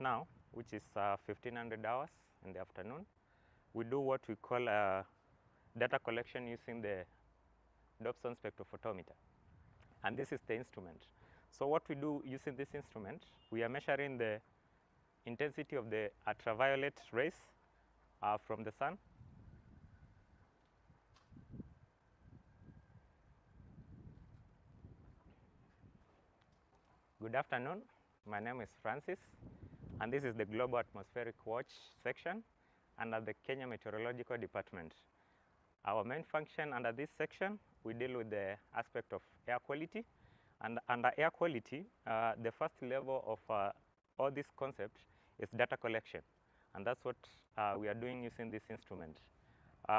now, which is 1500 hours in the afternoon, we do what we call data collection using the Dobson spectrophotometer. And this is the instrument. So what we do using this instrument, we are measuring the intensity of the ultraviolet rays from the sun. Good afternoon. My name is Francis, and this is the Global Atmospheric Watch section under the Kenya Meteorological Department. Our main function under this section, we deal with the aspect of air quality. And under air quality, the first level of all these concepts is data collection. And that's what we are doing using this instrument.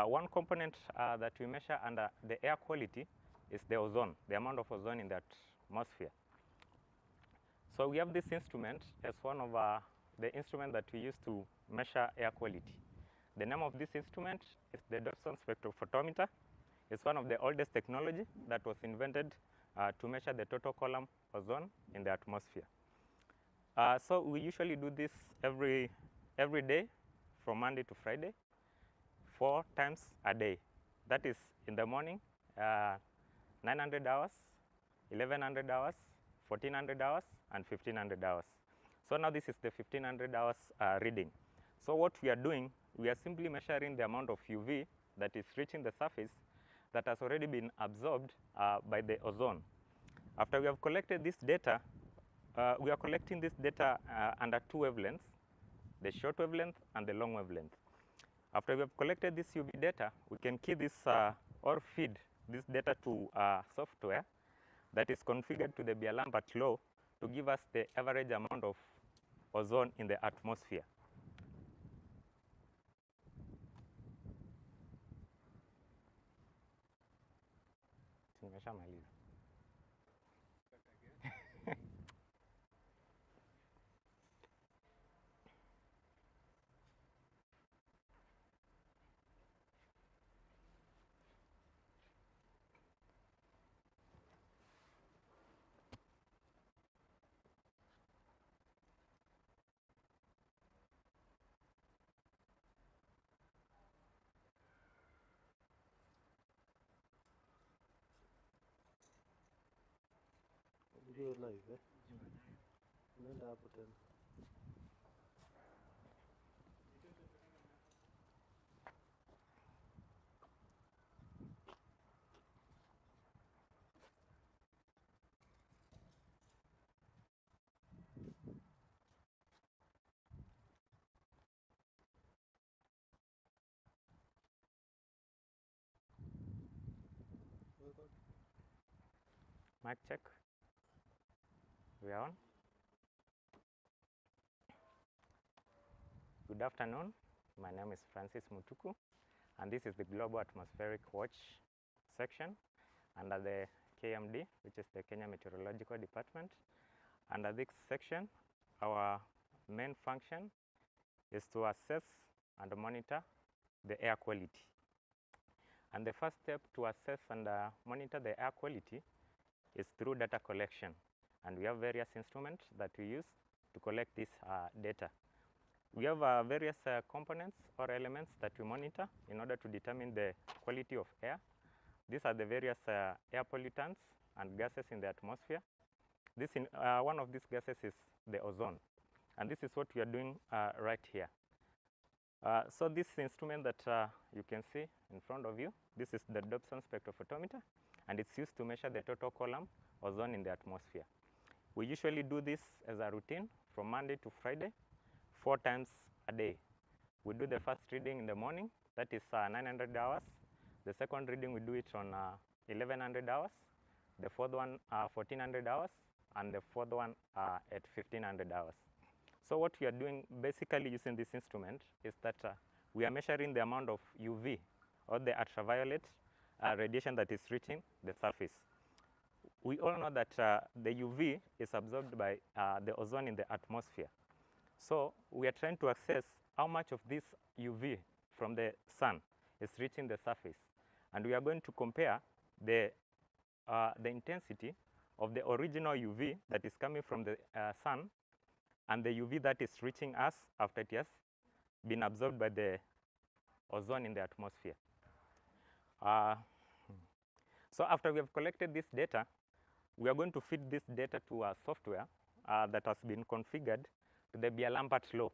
One component that we measure under the air quality is the ozone, the amount of ozone in the atmosphere. So we have this instrument as one of the instruments that we use to measure air quality. The name of this instrument is the Dobson spectrophotometer. It's one of the oldest technology that was invented to measure the total column ozone in the atmosphere. So we usually do this every day from Monday to Friday, 4 times a day. That is in the morning, 900 hours, 1100 hours, 1400 hours, and 1500 hours. So now this is the 1500 hours reading. So what we are doing, we are simply measuring the amount of UV that is reaching the surface that has already been absorbed by the ozone. After we have collected this data, we are collecting this data under 2 wavelengths, the short wavelength and the long wavelength. After we have collected this UV data, we can key this or feed this data to software that is configured to the Beer-Lambert law to give us the average amount of ozone in the atmosphere. Video live, Nenda hapo tena. Mic check. We are on. Good afternoon. My name is Francis Mutuku, and this is the Global Atmospheric Watch section under the KMD, which is the Kenya Meteorological Department. Under this section, our main function is to assess and monitor the air quality. And the first step to assess and monitor the air quality is through data collection. And we have various instruments that we use to collect this data. We have various components or elements that we monitor in order to determine the quality of air. These are the various air pollutants and gases in the atmosphere. One of these gases is the ozone. And this is what we are doing right here. So this instrument that you can see in front of you, this is the Dobson spectrophotometer, and it's used to measure the total column ozone in the atmosphere. We usually do this as a routine from Monday to Friday, 4 times a day. We do the first reading in the morning, that is 900 hours. The second reading, we do it on 1100 hours. The fourth one, 1400 hours, and the fourth one at 1500 hours. So what we are doing basically using this instrument is that we are measuring the amount of UV, or the ultraviolet radiation that is reaching the surface. We all know that the UV is absorbed by the ozone in the atmosphere. So we are trying to assess how much of this UV from the sun is reaching the surface. And we are going to compare the intensity of the original UV that is coming from the sun and the UV that is reaching us after it has been absorbed by the ozone in the atmosphere. So after we have collected this data, we are going to feed this data to a software that has been configured to the Beer-Lambert law.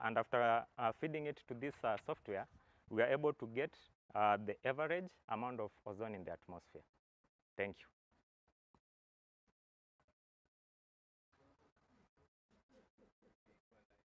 And after feeding it to this software, we are able to get the average amount of ozone in the atmosphere. Thank you.